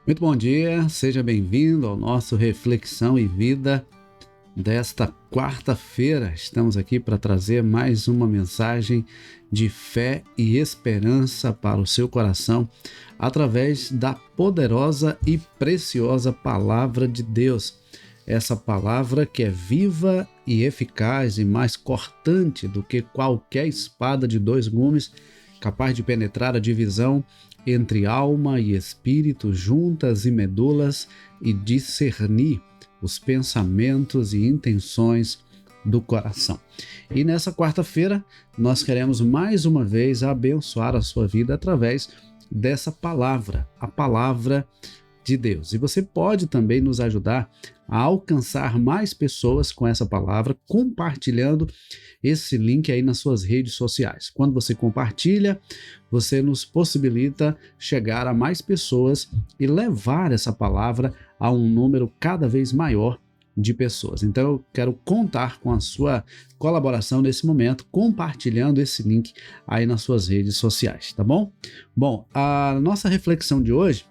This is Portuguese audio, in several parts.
Muito bom dia, seja bem-vindo ao nosso Reflexão e Vida desta quarta-feira. Estamos aqui para trazer mais uma mensagem de fé e esperança para o seu coração através da poderosa e preciosa Palavra de Deus. Essa palavra que é viva e eficaz e mais cortante do que qualquer espada de dois gumes, capaz de penetrar a divisão entre alma e espírito, juntas e medulas, e discernir os pensamentos e intenções do coração. E nessa quarta-feira, nós queremos mais uma vez abençoar a sua vida através dessa palavra, a palavra de Deus. E você pode também nos ajudar a alcançar mais pessoas com essa palavra, compartilhando esse link aí nas suas redes sociais. Quando você compartilha, você nos possibilita chegar a mais pessoas e levar essa palavra a um número cada vez maior de pessoas. Então eu quero contar com a sua colaboração nesse momento, compartilhando esse link aí nas suas redes sociais, tá bom? Bom, a nossa reflexão de hoje,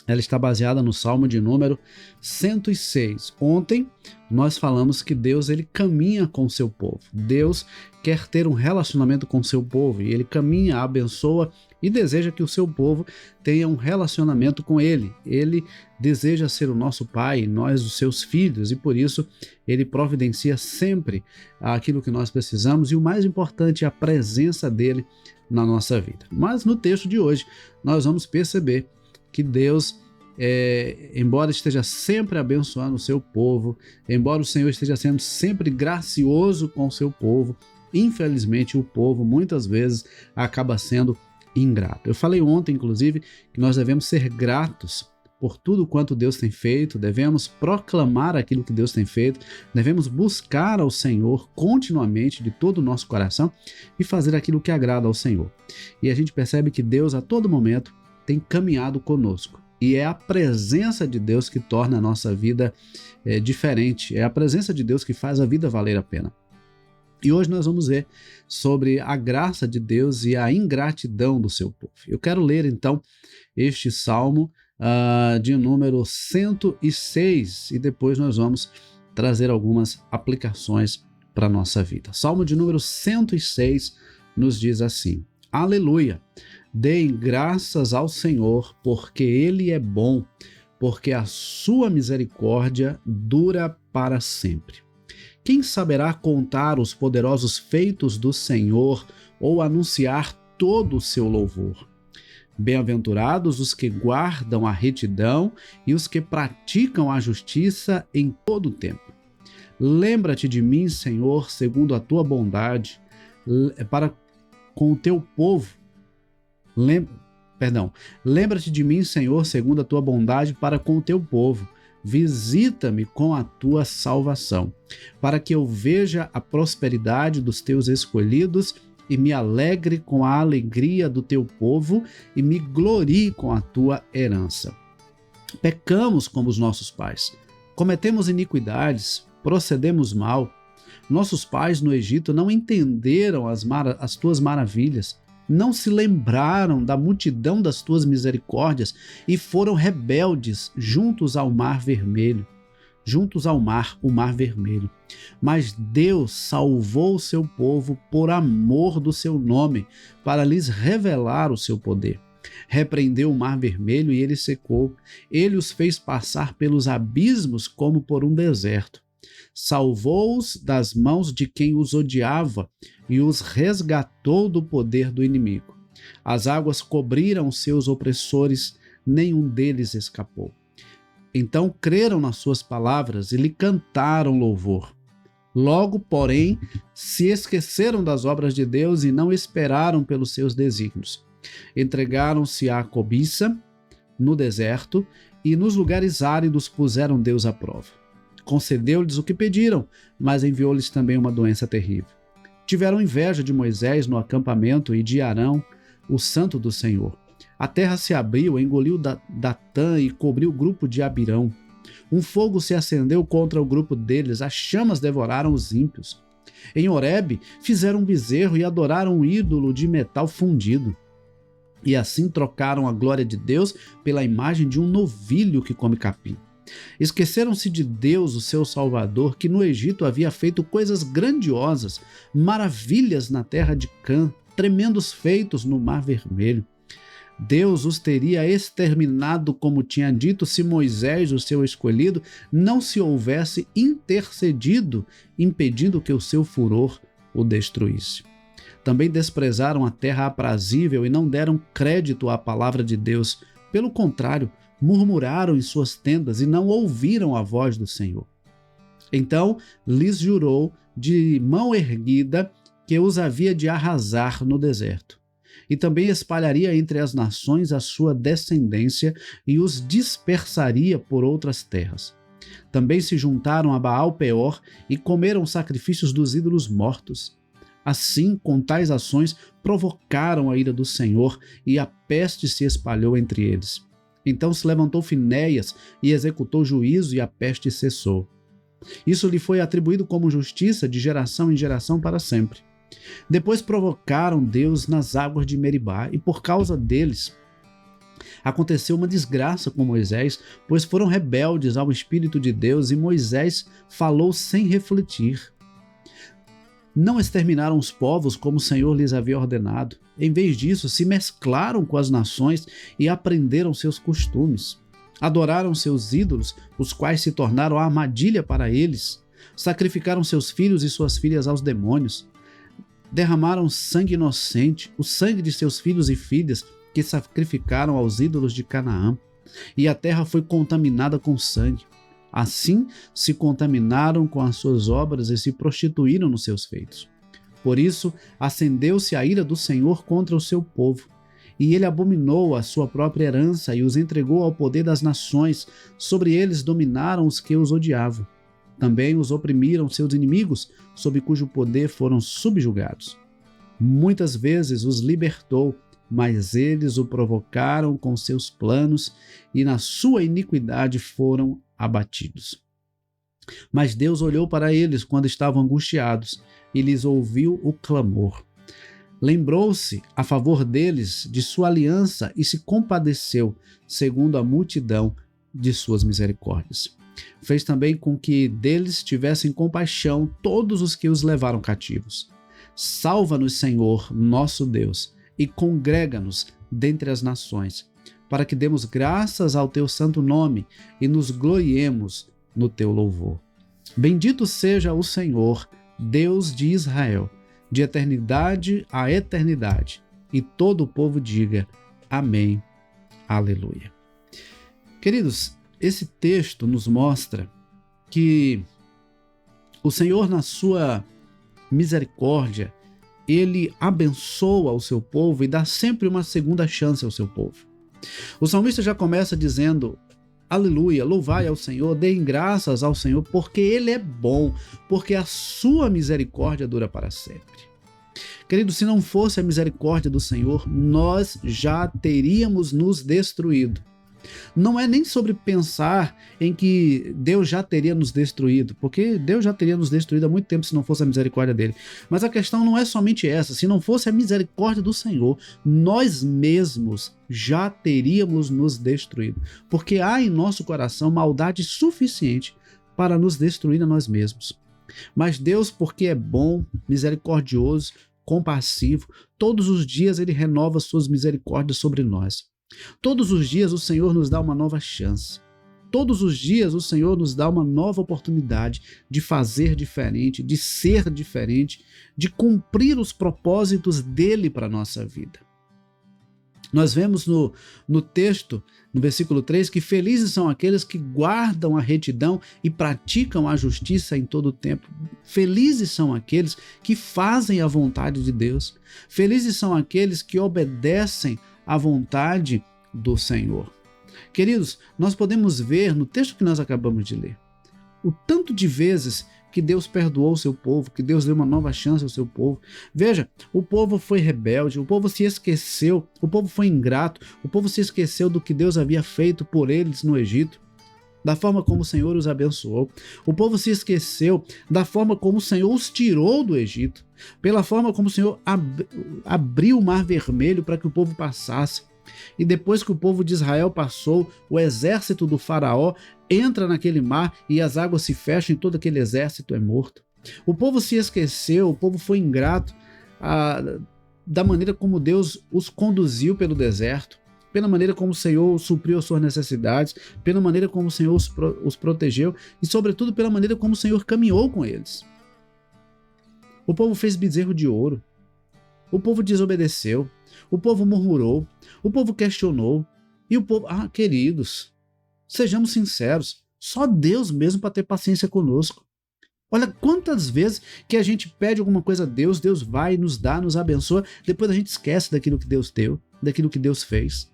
ela está baseada no Salmo de número 106. Ontem nós falamos que Deus ele caminha com o seu povo. Deus quer ter um relacionamento com o seu povo e ele caminha, abençoa e deseja que o seu povo tenha um relacionamento com ele. Ele deseja ser o nosso pai, nós os seus filhos, e por isso ele providencia sempre aquilo que nós precisamos e o mais importante é a presença dele na nossa vida. Mas no texto de hoje nós vamos perceber que Deus, embora esteja sempre abençoando o seu povo, embora o Senhor esteja sendo sempre gracioso com o seu povo, infelizmente o povo muitas vezes acaba sendo ingrato. Eu falei ontem, inclusive, que nós devemos ser gratos por tudo quanto Deus tem feito, devemos proclamar aquilo que Deus tem feito, devemos buscar ao Senhor continuamente de todo o nosso coração e fazer aquilo que agrada ao Senhor. E a gente percebe que Deus a todo momento tem caminhado conosco. E é a presença de Deus que torna a nossa vida diferente. É a presença de Deus que faz a vida valer a pena. E hoje nós vamos ver sobre a graça de Deus e a ingratidão do seu povo. Eu quero ler então este Salmo de número 106 e depois nós vamos trazer algumas aplicações para a nossa vida. Salmo de número 106 nos diz assim: Aleluia! Deem graças ao Senhor, porque Ele é bom, porque a sua misericórdia dura para sempre. Quem saberá contar os poderosos feitos do Senhor ou anunciar todo o seu louvor? Bem-aventurados os que guardam a retidão e os que praticam a justiça em todo o tempo. Lembra-te de mim, Senhor, segundo a tua bondade, para com o teu povo. Lembra-te de mim, Senhor, segundo a tua bondade para com o teu povo. Visita-me com a tua salvação, para que eu veja a prosperidade dos teus escolhidos e me alegre com a alegria do teu povo e me glorie com a tua herança. Pecamos como os nossos pais, cometemos iniquidades, procedemos mal. Nossos pais no Egito não entenderam as tuas maravilhas, não se lembraram da multidão das tuas misericórdias e foram rebeldes juntos ao mar vermelho. O mar vermelho. Mas Deus salvou o seu povo por amor do seu nome, para lhes revelar o seu poder. Repreendeu o mar vermelho e ele secou. Ele os fez passar pelos abismos como por um deserto. Salvou-os das mãos de quem os odiava e os resgatou do poder do inimigo. As águas cobriram seus opressores, nenhum deles escapou. Então creram nas suas palavras e lhe cantaram louvor. Logo, porém, se esqueceram das obras de Deus e não esperaram pelos seus desígnios. Entregaram-se à cobiça no deserto e nos lugares áridos puseram Deus à prova. Concedeu-lhes o que pediram, mas enviou-lhes também uma doença terrível. Tiveram inveja de Moisés no acampamento e de Arão, o santo do Senhor. A terra se abriu, engoliu Datã e cobriu o grupo de Abirão. Um fogo se acendeu contra o grupo deles, as chamas devoraram os ímpios. Em Horebe fizeram um bezerro e adoraram um ídolo de metal fundido. e assim trocaram a glória de Deus pela imagem de um novilho que come capim. Esqueceram-se de Deus, o seu Salvador, que no Egito havia feito coisas grandiosas, maravilhas na terra de Cã, tremendos feitos no Mar Vermelho. Deus os teria exterminado, como tinha dito, se Moisés, o seu escolhido, não se houvesse intercedido, impedindo que o seu furor o destruísse. Também desprezaram a terra aprazível e não deram crédito à palavra de Deus. Pelo contrário, murmuraram em suas tendas e não ouviram a voz do Senhor. Então lhes jurou de mão erguida que os havia de arrasar no deserto. E também espalharia entre as nações a sua descendência e os dispersaria por outras terras. Também se juntaram a Baal-Peor e comeram sacrifícios dos ídolos mortos. Assim, com tais ações, provocaram a ira do Senhor e a peste se espalhou entre eles. Então se levantou Finéias e executou juízo e a peste cessou. Isso lhe foi atribuído como justiça de geração em geração para sempre. Depois provocaram Deus nas águas de Meribá, e por causa deles aconteceu uma desgraça com Moisés, pois foram rebeldes ao Espírito de Deus e Moisés falou sem refletir. Não exterminaram os povos como o Senhor lhes havia ordenado. Em vez disso, se mesclaram com as nações e aprenderam seus costumes. Adoraram seus ídolos, os quais se tornaram armadilha para eles. Sacrificaram seus filhos e suas filhas aos demônios. Derramaram sangue inocente, o sangue de seus filhos e filhas, que sacrificaram aos ídolos de Canaã. E a terra foi contaminada com sangue. Assim se contaminaram com as suas obras e se prostituíram nos seus feitos. Por isso, acendeu-se a ira do Senhor contra o seu povo, e ele abominou a sua própria herança e os entregou ao poder das nações. Sobre eles dominaram os que os odiavam. Também os oprimiram seus inimigos, sob cujo poder foram subjugados. Muitas vezes os libertou, mas eles o provocaram com seus planos e na sua iniquidade foram abatidos. Mas Deus olhou para eles quando estavam angustiados e lhes ouviu o clamor. Lembrou-se a favor deles de sua aliança e se compadeceu, segundo a multidão de suas misericórdias. Fez também com que deles tivessem compaixão todos os que os levaram cativos. Salva-nos, Senhor, nosso Deus, e congrega-nos dentre as nações, para que demos graças ao teu santo nome e nos gloriemos no teu louvor. Bendito seja o Senhor, Deus de Israel, de eternidade a eternidade. E todo o povo diga amém, aleluia. Queridos, esse texto nos mostra que o Senhor, na sua misericórdia, ele abençoa o seu povo e dá sempre uma segunda chance ao seu povo. O salmista já começa dizendo: aleluia, louvai ao Senhor, deem graças ao Senhor, porque ele é bom, porque a sua misericórdia dura para sempre. Querido, se não fosse a misericórdia do Senhor, nós já teríamos nos destruído. Não é nem sobre pensar em que Deus já teria nos destruído, porque Deus já teria nos destruído há muito tempo se não fosse a misericórdia dele. Mas a questão não é somente essa: se não fosse a misericórdia do Senhor, nós mesmos já teríamos nos destruído, porque há em nosso coração maldade suficiente para nos destruir a nós mesmos. Mas Deus, porque é bom, misericordioso, compassivo, todos os dias ele renova suas misericórdias sobre nós. Todos os dias o Senhor nos dá uma nova chance. Todos os dias o Senhor nos dá uma nova oportunidade de fazer diferente, de ser diferente, de cumprir os propósitos dele para a nossa vida. Nós vemos no texto, no versículo 3, que felizes são aqueles que guardam a retidão e praticam a justiça em todo o tempo. Felizes são aqueles que fazem a vontade de Deus. Felizes são aqueles que obedecem à vontade do Senhor. Queridos, nós podemos ver no texto que nós acabamos de ler o tanto de vezes que Deus perdoou o seu povo, que Deus deu uma nova chance ao seu povo. Veja, o povo foi rebelde, o povo se esqueceu, o povo foi ingrato, o povo se esqueceu do que Deus havia feito por eles no Egito. da forma como o Senhor os abençoou. O povo se esqueceu da forma como o Senhor os tirou do Egito, pela forma como o Senhor abriu o Mar Vermelho para que o povo passasse. E depois que o povo de Israel passou, o exército do faraó entra naquele mar e as águas se fecham e todo aquele exército é morto. O povo se esqueceu, o povo foi ingrato da maneira como Deus os conduziu pelo deserto, pela maneira como o Senhor supriu as suas necessidades, pela maneira como o Senhor os protegeu e, sobretudo, pela maneira como o Senhor caminhou com eles. O povo fez bezerro de ouro, o povo desobedeceu, o povo murmurou, o povo questionou e o povo... queridos, sejamos sinceros, só Deus mesmo para ter paciência conosco. Olha quantas vezes que a gente pede alguma coisa a Deus, Deus vai, nos dá, nos abençoa, depois a gente esquece daquilo que Deus deu, daquilo que Deus fez.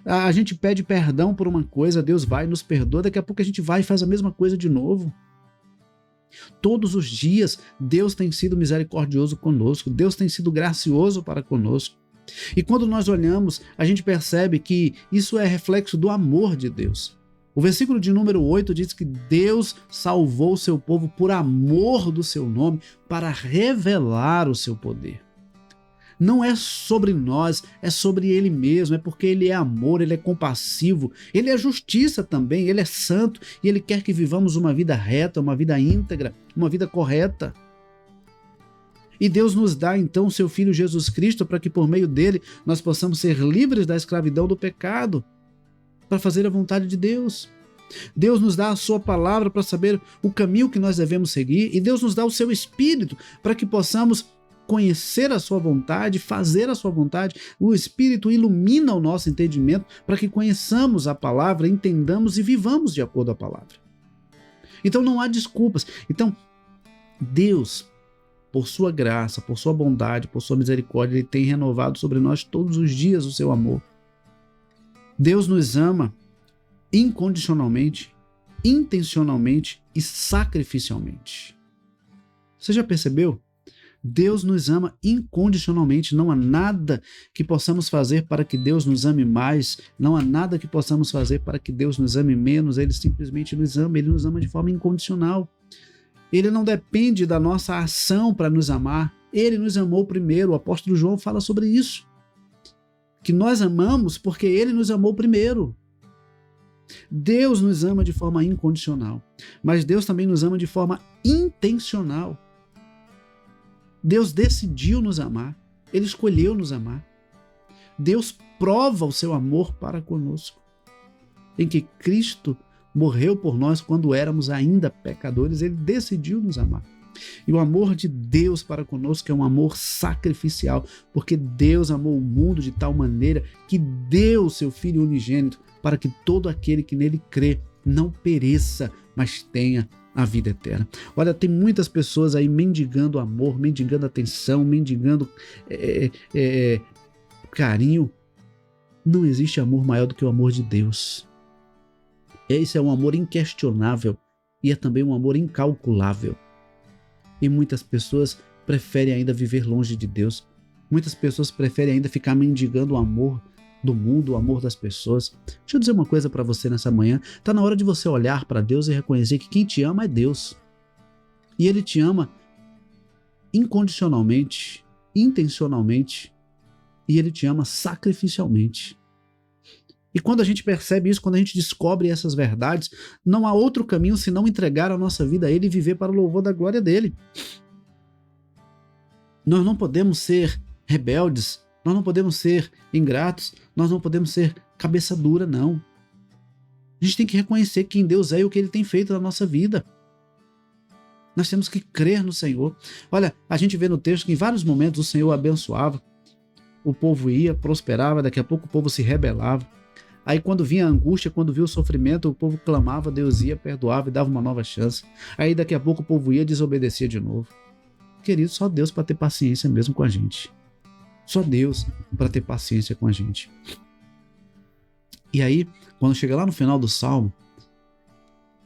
A gente pede perdão por uma coisa, Deus vai, nos perdoa, daqui a pouco a gente vai e faz a mesma coisa de novo. Todos os dias Deus tem sido misericordioso conosco, Deus tem sido gracioso para conosco. E quando nós olhamos, a gente percebe que isso é reflexo do amor de Deus. O versículo de número 8 diz que Deus salvou o seu povo por amor do seu nome, para revelar o seu poder. Não é sobre nós, é sobre Ele mesmo, é porque Ele é amor, Ele é compassivo, Ele é justiça também, Ele é santo e Ele quer que vivamos uma vida reta, uma vida íntegra, uma vida correta. E Deus nos dá então o seu Filho Jesus Cristo para que por meio dele nós possamos ser livres da escravidão do pecado, para fazer a vontade de Deus. Deus nos dá a sua palavra para saber o caminho que nós devemos seguir e Deus nos dá o seu Espírito para que possamos conhecer a sua vontade, fazer a sua vontade. O Espírito ilumina o nosso entendimento para que conheçamos a palavra, entendamos e vivamos de acordo com a palavra. Então não há desculpas. Então Deus, por sua graça, por sua bondade, por sua misericórdia, Ele tem renovado sobre nós todos os dias o seu amor. Deus nos ama incondicionalmente, intencionalmente e sacrificialmente. Você já percebeu? Deus nos ama incondicionalmente, não há nada que possamos fazer para que Deus nos ame mais, não há nada que possamos fazer para que Deus nos ame menos, Ele simplesmente nos ama, Ele nos ama de forma incondicional. Ele não depende da nossa ação para nos amar, Ele nos amou primeiro, o apóstolo João fala sobre isso. Que nós amamos porque Ele nos amou primeiro. Deus nos ama de forma incondicional, mas Deus também nos ama de forma intencional. Deus decidiu nos amar, Ele escolheu nos amar. Deus prova o seu amor para conosco, em que Cristo morreu por nós quando éramos ainda pecadores, Ele decidiu nos amar. E o amor de Deus para conosco é um amor sacrificial, porque Deus amou o mundo de tal maneira que deu o seu Filho unigênito para que todo aquele que nele crê não pereça, mas tenha a vida eterna. Olha, tem muitas pessoas aí mendigando amor, mendigando atenção, mendigando carinho. Não existe amor maior do que o amor de Deus. Esse é um amor inquestionável e é também um amor incalculável. E muitas pessoas preferem ainda viver longe de Deus. Muitas pessoas preferem ainda ficar mendigando o amor do mundo, o amor das pessoas. Deixa eu dizer uma coisa para você nessa manhã. Está na hora de você olhar para Deus e reconhecer que quem te ama é Deus. E Ele te ama incondicionalmente, intencionalmente, e Ele te ama sacrificialmente. E quando a gente percebe isso, quando a gente descobre essas verdades, não há outro caminho senão entregar a nossa vida a Ele e viver para o louvor da glória dEle. Nós não podemos ser rebeldes, nós não podemos ser ingratos, nós não podemos ser cabeça dura, não. A gente tem que reconhecer quem Deus é e o que Ele tem feito na nossa vida. Nós temos que crer no Senhor. Olha, a gente vê no texto que em vários momentos o Senhor abençoava, o povo ia, prosperava, daqui a pouco o povo se rebelava. Aí quando vinha a angústia, quando via o sofrimento, o povo clamava, Deus ia, perdoava e dava uma nova chance. Aí daqui a pouco o povo ia e desobedecia de novo. Querido, só Deus para ter paciência mesmo com a gente. Só Deus para ter paciência com a gente. E aí, quando chega lá no final do Salmo,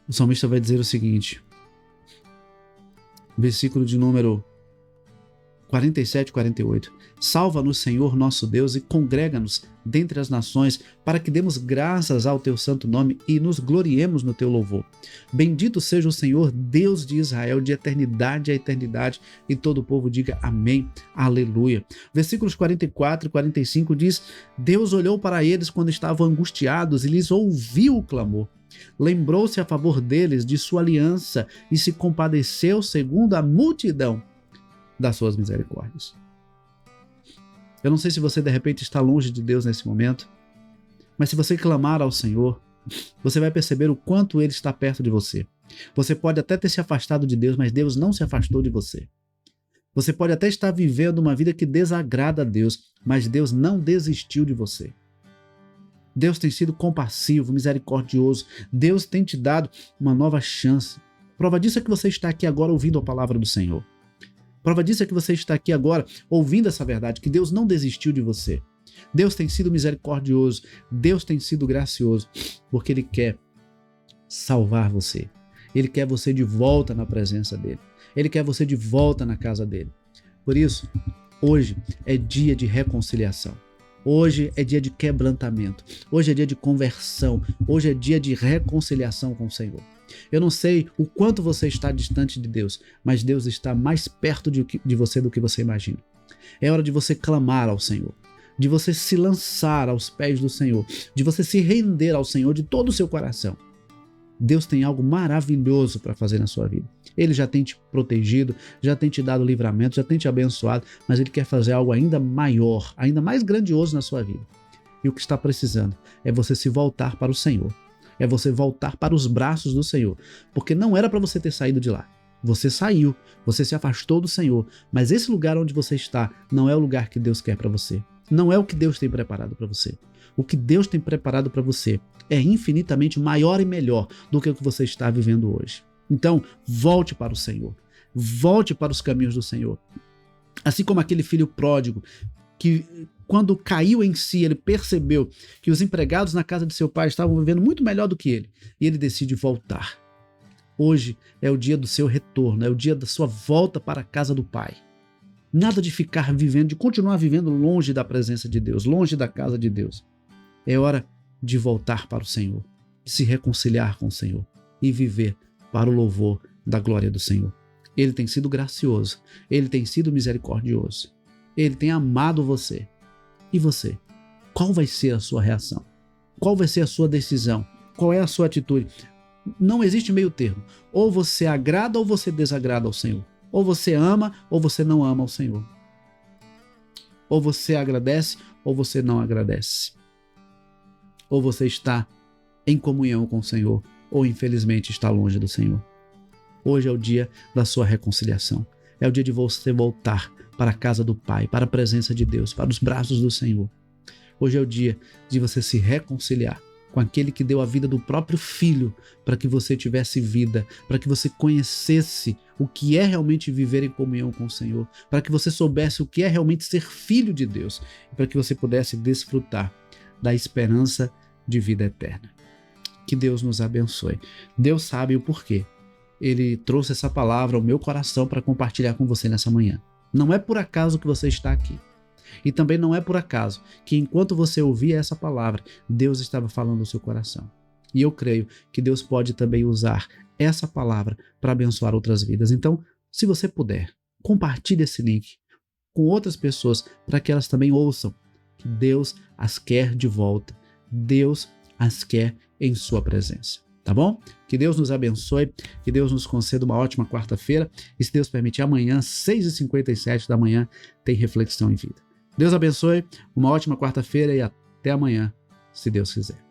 o salmista vai dizer o seguinte, versículo de número 47, 48. Salva-nos, Senhor nosso Deus, e congrega-nos dentre as nações, para que demos graças ao teu santo nome e nos gloriemos no teu louvor. Bendito seja o Senhor, Deus de Israel, de eternidade a eternidade, e todo o povo diga amém, aleluia. Versículos 44 e 45 diz: Deus olhou para eles quando estavam angustiados e lhes ouviu o clamor. Lembrou-se a favor deles de sua aliança e se compadeceu segundo a multidão das suas misericórdias. Eu não sei se você de repente está longe de Deus nesse momento, mas se você clamar ao Senhor, você vai perceber o quanto Ele está perto de você. Você pode até ter se afastado de Deus, mas Deus não se afastou de você. Você pode até estar vivendo uma vida que desagrada a Deus, mas Deus não desistiu de você. Deus tem sido compassivo, misericordioso. Deus tem te dado uma nova chance. Prova disso é que você está aqui agora ouvindo a palavra do Senhor. Prova disso é que você está aqui agora ouvindo essa verdade, que Deus não desistiu de você. Deus tem sido misericordioso, Deus tem sido gracioso, porque Ele quer salvar você. Ele quer você de volta na presença dEle. Ele quer você de volta na casa dEle. Por isso, hoje é dia de reconciliação. Hoje é dia de quebrantamento. Hoje é dia de conversão. Hoje é dia de reconciliação com o Senhor. Eu não sei o quanto você está distante de Deus, mas Deus está mais perto de você do que você imagina. É hora de você clamar ao Senhor, de você se lançar aos pés do Senhor, de você se render ao Senhor de todo o seu coração. Deus tem algo maravilhoso para fazer na sua vida. Ele já tem te protegido, já tem te dado livramento, já tem te abençoado, mas Ele quer fazer algo ainda maior, ainda mais grandioso na sua vida. E o que está precisando é você se voltar para o Senhor. É você voltar para os braços do Senhor, porque não era para você ter saído de lá. Você saiu, você se afastou do Senhor, mas esse lugar onde você está não é o lugar que Deus quer para você. Não é o que Deus tem preparado para você. O que Deus tem preparado para você é infinitamente maior e melhor do que o que você está vivendo hoje. Então, volte para o Senhor. Volte para os caminhos do Senhor. Assim como aquele filho pródigo que, quando caiu em si, ele percebeu que os empregados na casa de seu pai estavam vivendo muito melhor do que ele, e ele decide voltar. Hoje é o dia do seu retorno, é o dia da sua volta para a casa do Pai. Nada de ficar vivendo, de continuar vivendo longe da presença de Deus, longe da casa de Deus. É hora de voltar para o Senhor, de se reconciliar com o Senhor e viver para o louvor da glória do Senhor. Ele tem sido gracioso, Ele tem sido misericordioso, Ele tem amado você. E você? Qual vai ser a sua reação? Qual vai ser a sua decisão? Qual é a sua atitude? Não existe meio termo. Ou você agrada ou você desagrada ao Senhor. Ou você ama ou você não ama ao Senhor. Ou você agradece ou você não agradece. Ou você está em comunhão com o Senhor ou infelizmente está longe do Senhor. Hoje é o dia da sua reconciliação. É o dia de você voltar para a casa do Pai, para a presença de Deus, para os braços do Senhor. Hoje é o dia de você se reconciliar com aquele que deu a vida do próprio Filho para que você tivesse vida, para que você conhecesse o que é realmente viver em comunhão com o Senhor, para que você soubesse o que é realmente ser filho de Deus e para que você pudesse desfrutar da esperança de vida eterna. Que Deus nos abençoe. Deus sabe o porquê Ele trouxe essa palavra ao meu coração para compartilhar com você nessa manhã. Não é por acaso que você está aqui. E também não é por acaso que enquanto você ouvia essa palavra, Deus estava falando no seu coração. E eu creio que Deus pode também usar essa palavra para abençoar outras vidas. Então, se você puder, compartilhe esse link com outras pessoas para que elas também ouçam que Deus as quer de volta. Deus as quer em sua presença. Tá bom? Que Deus nos abençoe, que Deus nos conceda uma ótima quarta-feira e, se Deus permitir, amanhã, 6h57 da manhã, tem Reflexão em Vida. Deus abençoe, uma ótima quarta-feira e até amanhã, se Deus quiser.